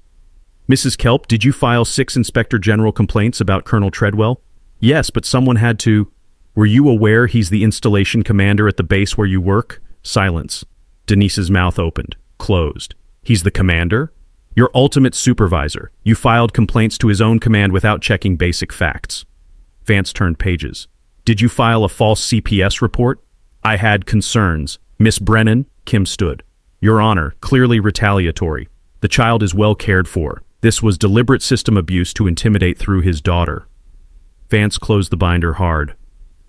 Mrs. Kelp, did you file 6 Inspector General complaints about Colonel Treadwell? Yes, but someone had to. Were you aware he's the installation commander at the base where you work? Silence. Denise's mouth opened, closed. He's the commander? Your ultimate supervisor. You filed complaints to his own command without checking basic facts. Vance turned pages. Did you file a false CPS report? I had concerns. Miss Brennan? Kim stood. Your Honor, clearly retaliatory. The child is well cared for. This was deliberate system abuse to intimidate through his daughter. Vance closed the binder hard.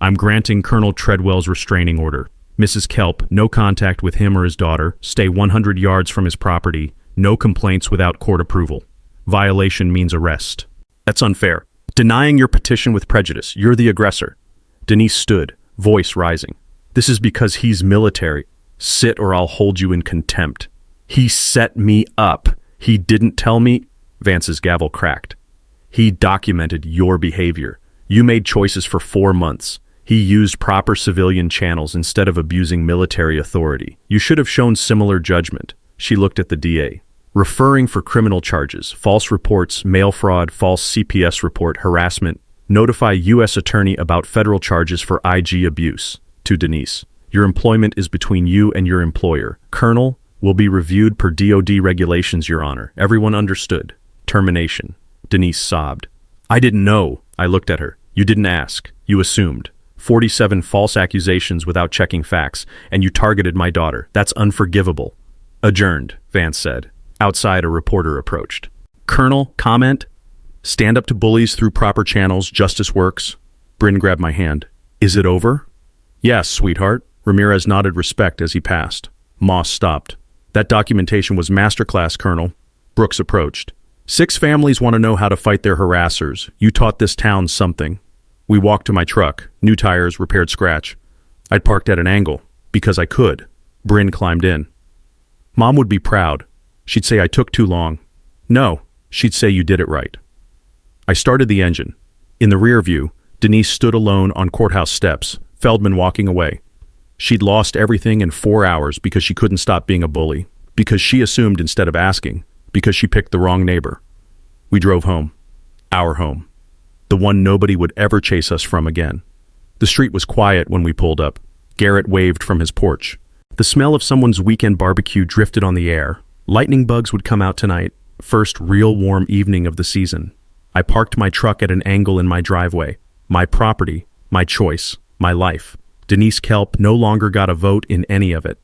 I'm granting Colonel Treadwell's restraining order. Mrs. Kelp, no contact with him or his daughter. Stay 100 yards from his property. No complaints without court approval. Violation means arrest. That's unfair. Denying your petition with prejudice. You're the aggressor. Denise stood, voice rising. This is because he's military. Sit or I'll hold you in contempt. He set me up. He didn't tell me. Vance's gavel cracked. He documented your behavior. You made choices for 4 months. He used proper civilian channels instead of abusing military authority. You should have shown similar judgment. She looked at the DA. Referring for criminal charges, false reports, mail fraud, false CPS report, harassment. Notify U.S. Attorney about federal charges for IG abuse. To Denise. Your employment is between you and your employer. Colonel will be reviewed per DOD regulations, Your Honor. Everyone understood. Termination. Denise sobbed. I didn't know. I looked at her. You didn't ask. You assumed. 47 false accusations without checking facts, and you targeted my daughter. That's unforgivable. Adjourned, Vance said. Outside, a reporter approached. "Colonel, comment? Stand up to bullies through proper channels, justice works." Bryn grabbed my hand. "Is it over?" "Yes, sweetheart." Ramirez nodded respect as he passed. Moss stopped. "That documentation was masterclass, Colonel." Brooks approached. "6 families want to know how to fight their harassers. You taught this town something." We walked to my truck. New tires, repaired scratch. I'd parked at an angle, because I could. Bryn climbed in. "Mom would be proud. She'd say I took too long." "No, she'd say you did it right." I started the engine. In the rear view, Denise stood alone on courthouse steps, Feldman walking away. She'd lost everything in 4 hours because she couldn't stop being a bully, because she assumed instead of asking, because she picked the wrong neighbor. We drove home. Our home. The one nobody would ever chase us from again. The street was quiet when we pulled up. Garrett waved from his porch. The smell of someone's weekend barbecue drifted on the air. Lightning bugs would come out tonight, first real warm evening of the season. I parked my truck at an angle in my driveway. My property, my choice, my life. Denise Kelp no longer got a vote in any of it.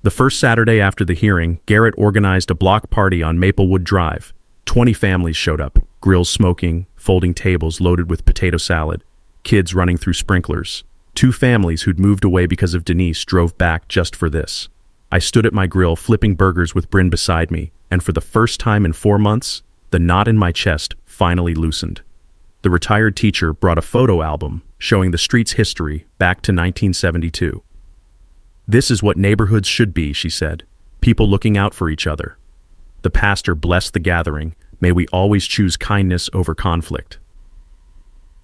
The first Saturday after the hearing, Garrett organized a block party on Maplewood Drive. 20 families showed up, grills smoking, folding tables loaded with potato salad, kids running through sprinklers. 2 families who'd moved away because of Denise drove back just for this. I stood at my grill flipping burgers with Bryn beside me, and for the first time in 4 months, the knot in my chest finally loosened. The retired teacher brought a photo album showing the street's history back to 1972. "This is what neighborhoods should be," she said. "People looking out for each other." The pastor blessed the gathering. "May we always choose kindness over conflict."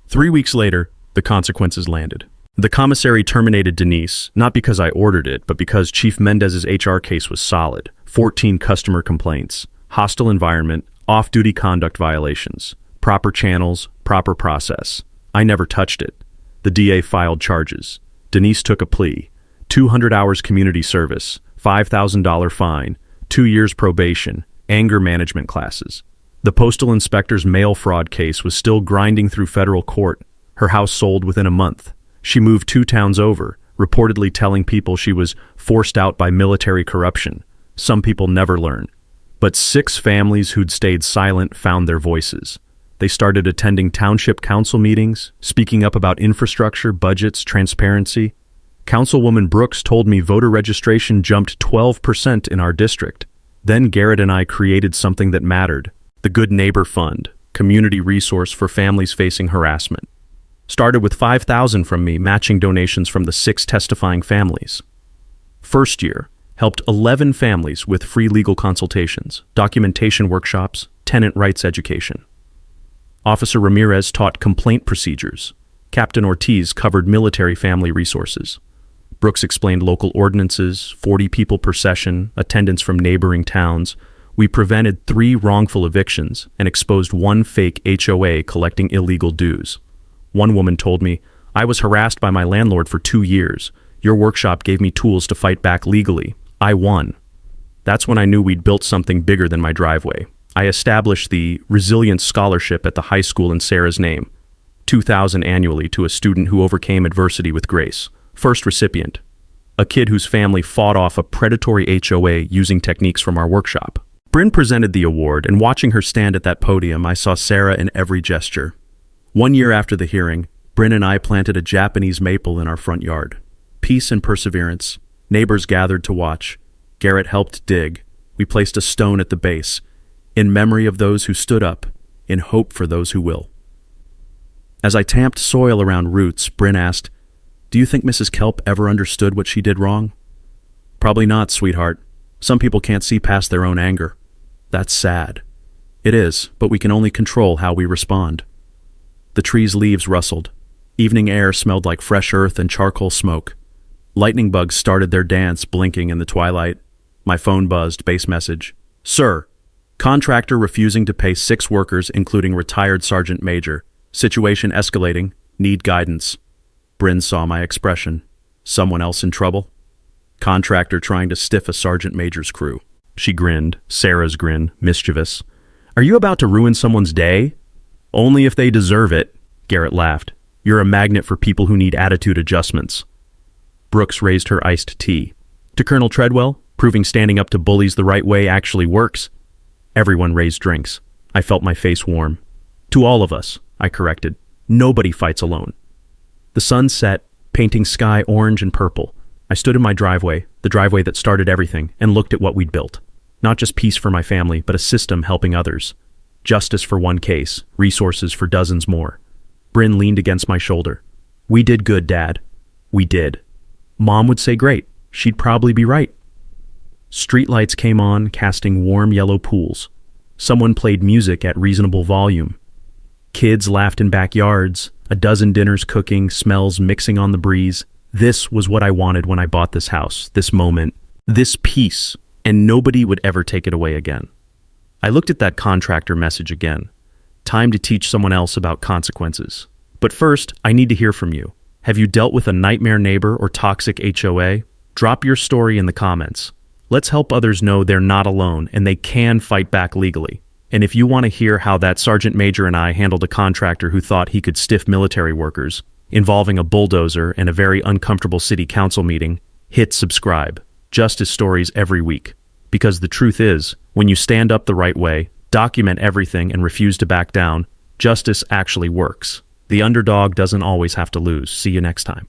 3 weeks later, the consequences landed. The commissary terminated Denise, not because I ordered it, but because Chief Mendez's HR case was solid. 14 customer complaints, hostile environment, off-duty conduct violations, proper channels, proper process. I never touched it. The DA filed charges. Denise took a plea. 200 hours community service, $5,000 fine, 2 years probation, anger management classes. The postal inspector's mail fraud case was still grinding through federal court. Her house sold within a month. She moved 2 towns over, reportedly telling people she was forced out by military corruption. Some people never learn. But 6 families who'd stayed silent found their voices. They started attending township council meetings, speaking up about infrastructure, budgets, transparency. Councilwoman Brooks told me voter registration jumped 12% in our district. Then Garrett and I created something that mattered, the Good Neighbor Fund, community resource for families facing harassment. Started with $5,000 from me, matching donations from the 6 testifying families. First year, helped 11 families with free legal consultations, documentation workshops, tenant rights education. Officer Ramirez taught complaint procedures. Captain Ortiz covered military family resources. Brooks explained local ordinances, 40 people per session, attendance from neighboring towns. We prevented 3 wrongful evictions and exposed 1 fake HOA collecting illegal dues. One woman told me, "I was harassed by my landlord for 2 years. Your workshop gave me tools to fight back legally. I won." That's when I knew we'd built something bigger than my driveway. I established the Resilience Scholarship at the high school in Sarah's name, $2,000 annually to a student who overcame adversity with grace. First recipient, a kid whose family fought off a predatory HOA using techniques from our workshop. Bryn presented the award, and watching her stand at that podium, I saw Sarah in every gesture. 1 year after the hearing, Bryn and I planted a Japanese maple in our front yard. Peace and perseverance. Neighbors gathered to watch. Garrett helped dig. We placed a stone at the base, in memory of those who stood up, in hope for those who will. As I tamped soil around roots, Bryn asked, "Do you think Mrs. Kelp ever understood what she did wrong?" "Probably not, sweetheart. Some people can't see past their own anger. That's sad." "It is, but we can only control how we respond." The trees' leaves rustled. Evening air smelled like fresh earth and charcoal smoke. Lightning bugs started their dance, blinking in the twilight. My phone buzzed, base message. "Sir, contractor refusing to pay 6 workers, including retired sergeant major. Situation escalating. Need guidance." Bryn saw my expression. Someone else in trouble? Contractor trying to stiff a sergeant major's crew. She grinned, Sarah's grin, mischievous. "Are you about to ruin someone's day?" "Only if they deserve it," Garrett laughed. "You're a magnet for people who need attitude adjustments." Brooks raised her iced tea. "To Colonel Treadwell, proving standing up to bullies the right way actually works. Everyone raised drinks. I felt my face warm. To all of us, I corrected. Nobody fights alone. The sun set, painting sky orange and purple. I stood in my driveway, the driveway that started everything, and looked at what we'd built. Not just peace for my family, but a system helping others. Justice for one case, resources for dozens more. Bryn leaned against my shoulder. We did good, Dad. We did. Mom would say great. She'd probably be right. Streetlights came on, casting warm yellow pools. Someone played music at reasonable volume. Kids laughed in backyards, a dozen dinners cooking, smells mixing on the breeze. This was what I wanted when I bought this house, this moment, this peace, and nobody would ever take it away again. I looked at that contractor message again. Time to teach someone else about consequences. But first, I need to hear from you. Have you dealt with a nightmare neighbor or toxic HOA? Drop your story in the comments. Let's help others know they're not alone and they can fight back legally. And if you want to hear how that Sergeant Major and I handled a contractor who thought he could stiff military workers, involving a bulldozer and a very uncomfortable city council meeting, hit subscribe. Justice stories every week. Because the truth is, when you stand up the right way, document everything and refuse to back down, justice actually works. The underdog doesn't always have to lose. See you next time.